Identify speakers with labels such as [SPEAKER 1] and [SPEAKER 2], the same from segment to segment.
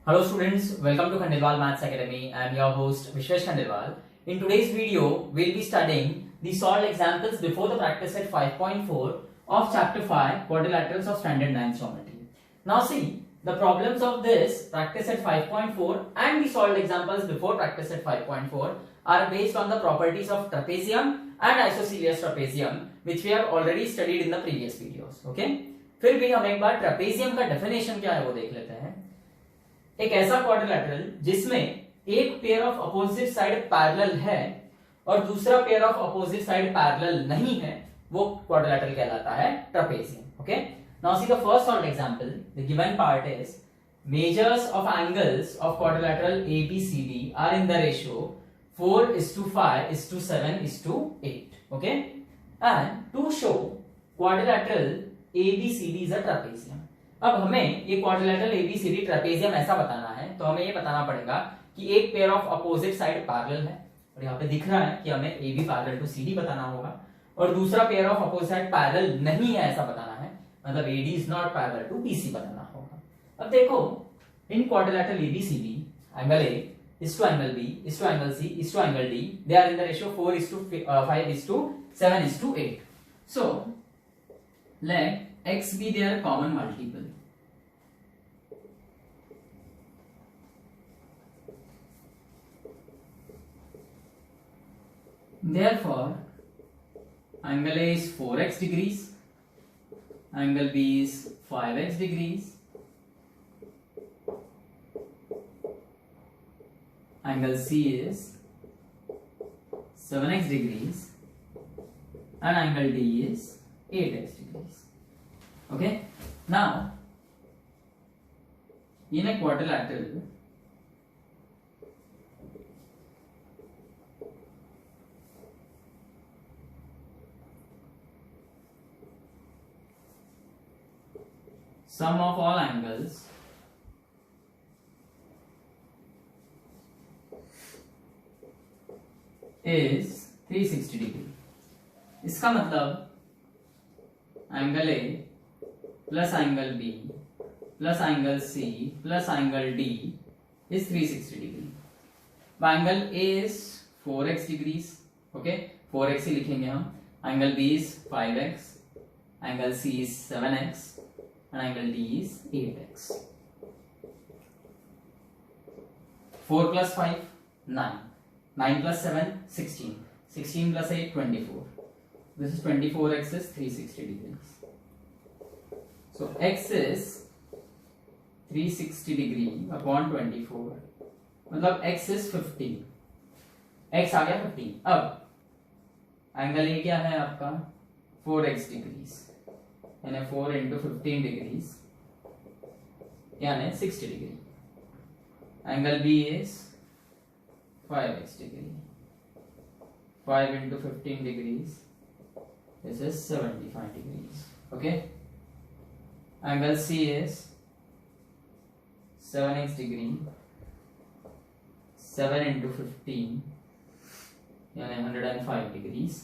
[SPEAKER 1] Hello students, welcome to Khandelwal Maths Academy. I am your host Vishwesh Khandelwal. In today's video, we'll be studying the solved examples before the practice set 5.4 of chapter 5 quadrilaterals of standard 9 geometry. Now see, the problems of this practice set 5.4 and the solved examples before practice set 5.4 are based on the properties of trapezium and isosceles trapezium which we have already studied in the previous videos. Okay? फिर भी हम एक बार trapezium का definition क्या है वो देख लेते हैं। एक ऐसा क्वाड्रिलैटरल जिसमें एक pair of opposite side parallel है और दूसरा pair of opposite side parallel नहीं है, वो क्वाड्रिलैटरल कहलाता है trapezium. Okay, now see the first solved example. The given part is measures of angles of quadrilateral ABCD are in the ratio 4:5:7:8. Okay, and to show quadrilateral ABCD is a trapezium. अब हमें ये quadrilateral ABCD trapezium ऐसा बताना है तो हमें ये बताना पड़ेगा कि एक pair of opposite side parallel है और यहाँ पे दिख रहा है कि हमें AB पैरेलल टू CD बताना होगा और दूसरा pair of opposite side parallel नहीं है ऐसा बताना है, मतलब AD is not parallel to BC बताना होगा। अब देखो, in quadrilateral ABCD angle A is to angle B is to angle C is to angle D, they are in the ratio 4:5:7:8. So let x be their common multiple. Therefore, angle A is 4x degrees, angle B is 5x degrees, angle C is 7x degrees, and angle D is 8x degrees. Okay, now in a quadrilateral sum of all angles is 360 degree. इसका मतलब angle A plus angle B plus angle C plus angle D is 360 degree. Angle A is 4x degrees. Okay, 4x ही लिखेंगे हम. Angle B is 5x, angle C is 7x, and angle D is 8x. 4 plus 5 9, 9 plus 7 16, 16 plus 8 24. This is 24x is 360 degrees. So x is 360 degree upon 24, मतलब x is 15, x आ गया 15। अब angle A क्या है आपका 4x degrees, यानी 4 into 15 degrees यानी 60 degree. Angle B is 5x degree, 5 into 15 degrees, this is 75 degrees. Okay, angle C is 7x degree, 7 into 15 यानी 105 degrees,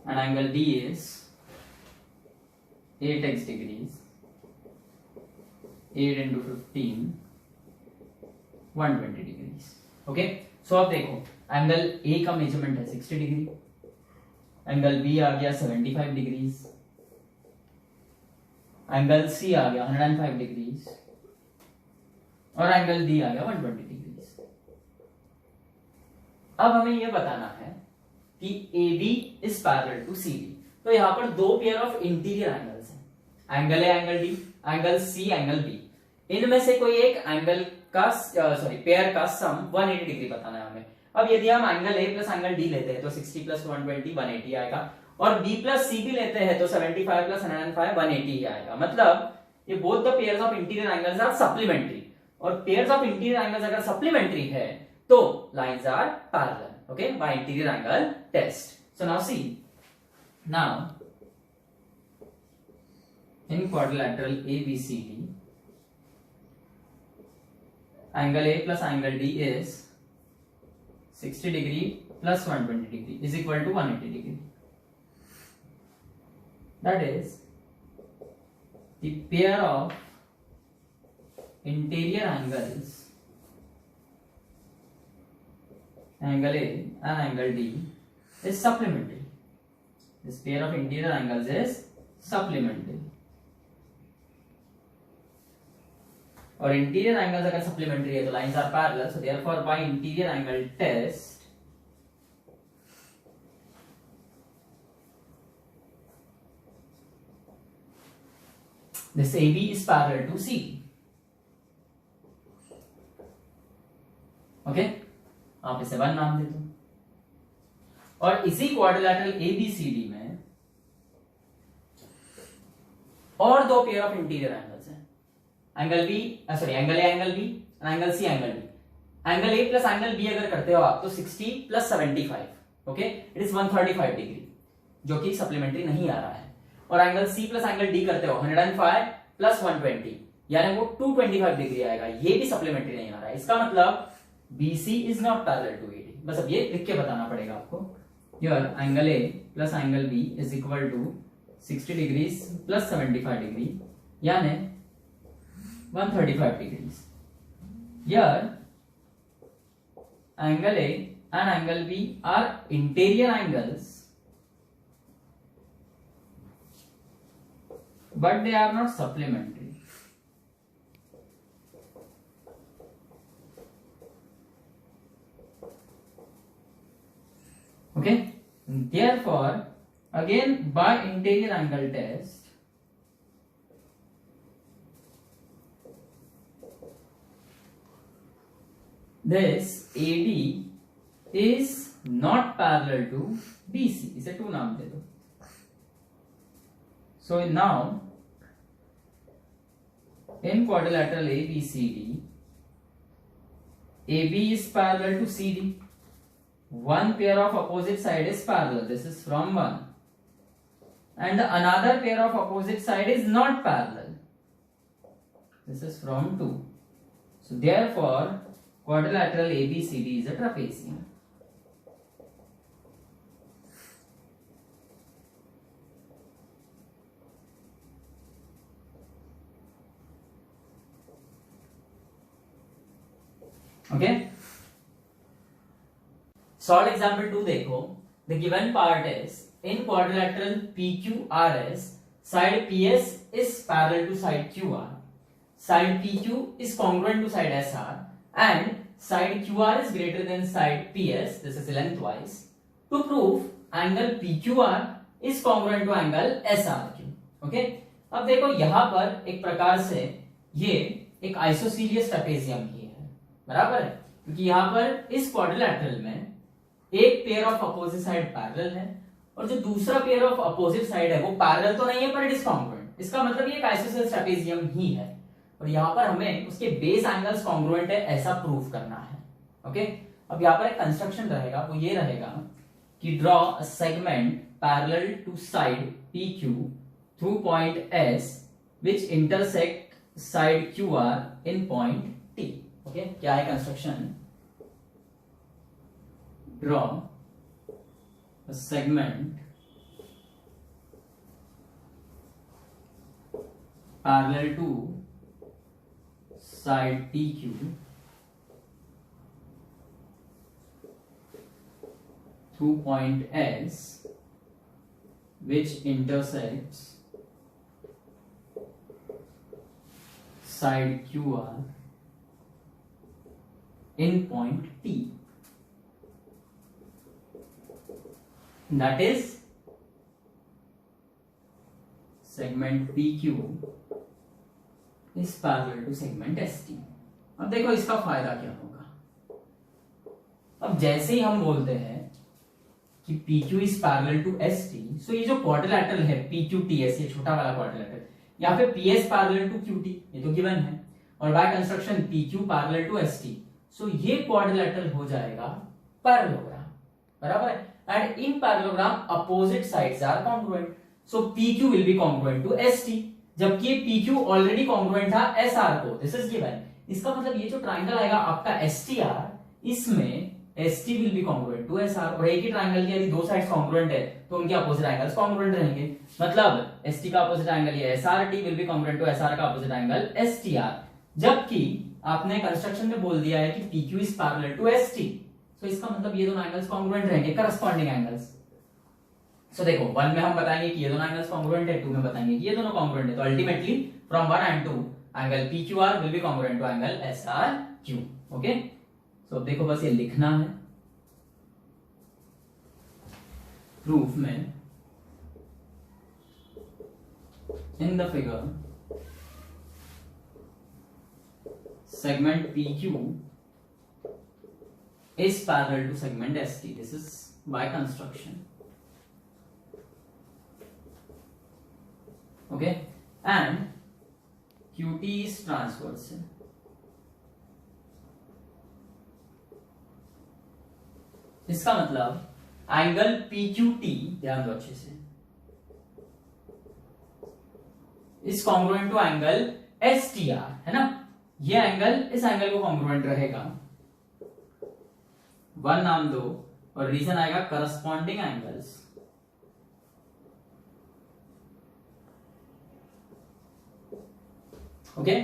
[SPEAKER 1] and angle D is 8x degrees, 8 into 15 120 degrees. Okay, सो अब देखो angle A का measurement है 60 degree, angle B आ गया 75 degrees, angle C आ गया 105 degrees और angle D आ गया 120 degrees. अब हमें यह बताना है कि AB is parallel to CD, तो यहां पर दो पेयर ऑफ इंटीरियर एंगल्स हैं, angle A angle D, angle C angle B, इनमें से कोई एक एंगल का पेयर का सम 180 डिग्री बताना है हमें। अब यदि हम angle A plus angle D लेते हैं तो 60 प्लस 120 180 आएगा, और बी प्लस सी भी लेते हैं तो 75 प्लस 105 180 ही आएगा। मतलब ये both the pairs of interior angles are supplementary, और पेयर्स ऑफ इंटीरियर एंगल्स अगर सप्लीमेंट्री है तो lines are parallel. Okay, by interior angle test. So now see, now in quadrilateral ABCD angle A plus angle D is 60 degree plus 120 degree is equal to 180 degree. that is the pair of interior angles, angle A and angle D, is supplementary. This pair of interior angles is supplementary. और interior angles अगर supplementary है तो lines are parallel, so therefore by interior angle test this AB is parallel to CD. Okay, आप इसे 1 नाम दे दो। और इसी क्वाड्रिलैटरल ABCD में और दो पेयर ऑफ इंटीरियर एंगल्स हैं, angle B sorry angle A angle B और angle C angle B. Angle A plus angle B अगर करते हो आप तो 60 plus 75, okay, it is 135 degree, जो कि सप्लीमेंट्री नहीं आ रहा है। और angle C plus angle D करते हो 105 प्लस 120, यानी वो 225 डिग्री आएगा, ये भी सप्लीमेंट्री नहीं आ रहा है। इसका मतलब BC is not parallel to AD। बस अब ये लिख के बताना पड़ेगा आपको। Here angle A plus angle B is equal to 60 degrees plus 75 degree, यानी 135 degrees. Here angle A and angle B are interior angles, but they are not supplementary. Okay, therefore again by interior angle test this AD is not parallel to BC, इसे 2 नाम दे दो। So now in quadrilateral ABCD, AB is parallel to CD. One pair of opposite side is parallel, this is from 1, and the another pair of opposite side is not parallel, this is from 2. So therefore quadrilateral ABCD is a trapezium. Okay, solve example 2 देखो। The given part is in quadrilateral PQRS side PS is parallel to side QR, side PQ is congruent to side SR and side QR is greater than side PS, this is lengthwise. To prove angle PQR is congruent to angle SRQ. Okay, अब देखो यहां पर एक प्रकार से ये एक आइसोसीलियस trapezium ही है, बराबर है, क्योंकि यहां पर इस क्वाड्रिलैटरल में एक pair of opposite side parallel है और जो दूसरा पेयर ऑफ अपोजिट साइड है वो पैरेलल तो नहीं है पर इट इज कॉन्ग्रुएंट। इसका मतलब ये एक आइसोसेलेस ट्रेपेजियम ही है और यहाँ पर हमें उसके बेस एंगल्स कॉन्ग्रुएंट है ऐसा प्रूव करना है। ओके, अब यहाँ पर एक कंस्ट्रक्शन रहेगा, वो ये रहेगा कि draw a segment parallel to side PQ through point S which intersect side QR in point T। Okay, क्या है construction? Draw a segment parallel to side PQ through point S which intersects side QR in point T. That is segment PQ is parallel to segment ST. अब देखो इसका फायदा क्या होगा। अब जैसे ही हम बोलते हैं कि PQ is parallel to ST, सो ये जो क्वाड्रिलैटरल है PQTS, ये छोटा वाला क्वाड्रिलैटरल, यहाँ पे PS parallel to QT, ये तो गिवन है, और by construction PQ parallel to ST, सो ये क्वाड्रिलैटरल हो जाएगा पैरेललोग्राम, बराबर है। And in parallelogram opposite sides are congruent, so PQ will be congruent to ST, जबकि PQ ऑलरेडी congruent था SR को, this is given। इसका मतलब ये जो ट्राइंगल आएगा आपका STR, इसमें ST will be congruent to SR। और एक ही ट्रायंगल की यदि दो साइड्स कॉन्ग्रुएंट है तो उनके अपोजिट एंगल्स कॉन्ग्रुएंट रहेंगे। मतलब ST का अपोजिट एंगल ये SRT will be congruent to SR का अपोजिट एंगल STR। जबकि आपने कंस्ट्रक्शन में बोल दिया है कि PQ is parallel to ST, तो इसका मतलब ये दोनों एंगल्स कॉन्ग्रुएंट रहेंगे, करस्पॉन्डिंग एंगल्स। सो देखो 1 में हम बताएंगे कि ये दोनों एंगल्स कॉन्ग्रुएंट है, 2 में बताएंगे कि ये दोनों कॉन्ग्रुएंट है। तो ultimately from 1 and 2 angle PQR will be congruent to angle SRQ। Okay, तो अब देखो बस ये लिखना है प्रूफ में। In the figure segment PQ is parallel to segment ST. This is by construction. Okay, and QT is transversal. इसका मतलब एंगल PQT, ध्यान दो अच्छे से, is congruent to angle STR, है ना। ये एंगल इस एंगल को कॉन्ग्रुएंट रहेगा, 1 नाम दो, और रीजन आएगा करस्पॉन्डिंग एंगल्स। ओके,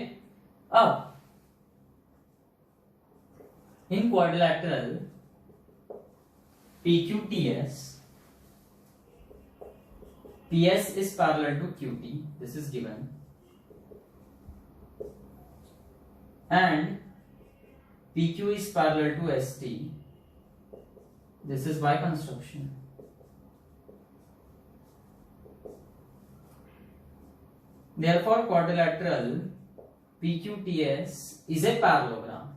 [SPEAKER 1] अब इन quadrilateral PQTS, PS is parallel to QT, this is given, and PQ is parallel to ST, this is by construction. Therefore quadrilateral PQTS is a parallelogram.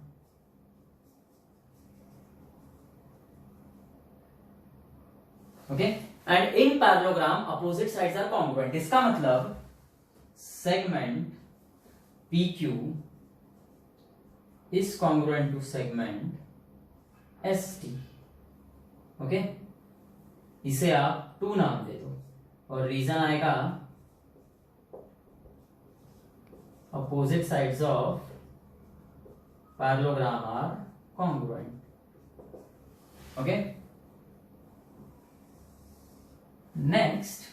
[SPEAKER 1] Okay, and in parallelogram opposite sides are congruent. इसका मतलब segment PQ is congruent to segment ST. Okay, इसे आप 2 नाम दे दो, और reason आएगा opposite sides of parallelogram are congruent. Okay, next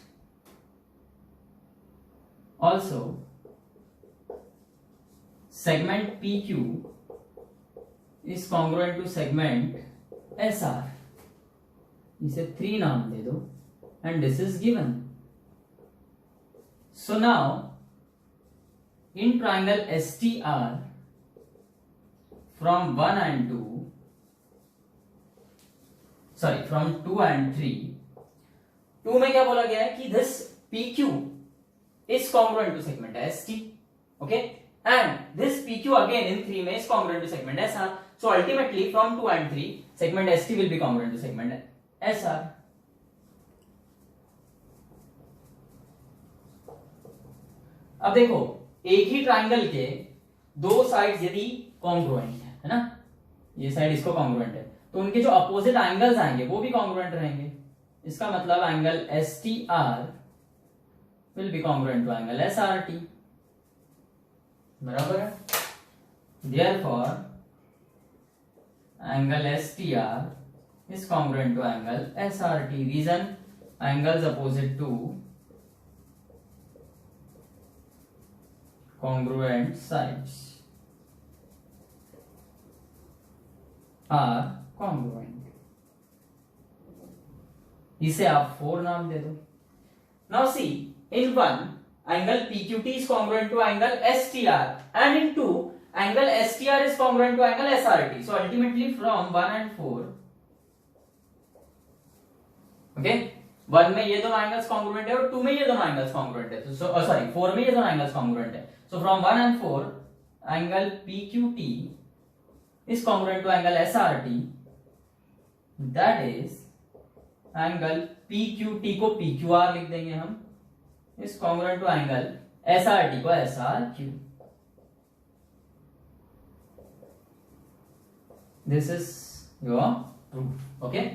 [SPEAKER 1] also segment PQ is congruent to segment SR, इसे 3 नाम दे दो, and this is given. So now in triangle STR from 1 and 2, sorry from 2 and 3, 2 में क्या बोला गया है कि this PQ is congruent to segment ST, okay, and this PQ again in 3 में is congruent to segment SR. So ultimately from 2 and 3 segment ST will be congruent to segment SR. अब देखो एक ही ट्राइंगल के 2 sides यदि congruent है ना, ये side इसको कॉन्ग्रुएंट है, तो उनके जो अपोजिट एंगल्स आएंगे वो भी कॉन्ग्रुएंट रहेंगे। इसका मतलब angle STR will be congruent to angle SRT, बराबर है। Therefore angle STR is congruent to angle SRT. Reason, angles opposite to congruent sides are congruent. इसे आप 4 नाम दे दो। Now see, in 1 angle PQT is congruent to angle STR, and in 2 angle STR is congruent to angle SRT. So ultimately from 1 and 4, okay, 1 में ये दोनों angles congruent है और 2 में ये दोनों एंगल्स कॉन्ग्रुएंट है, तो सॉरी 4 में ये दोनों एंगल्स कॉन्ग्रुएंट है। So from 1 and 4 angle PQT is congruent to angle SRT, that is angle PQT को PQR लिख देंगे हम, is congruent to angle SRT को SRQ. This is your proof. Okay.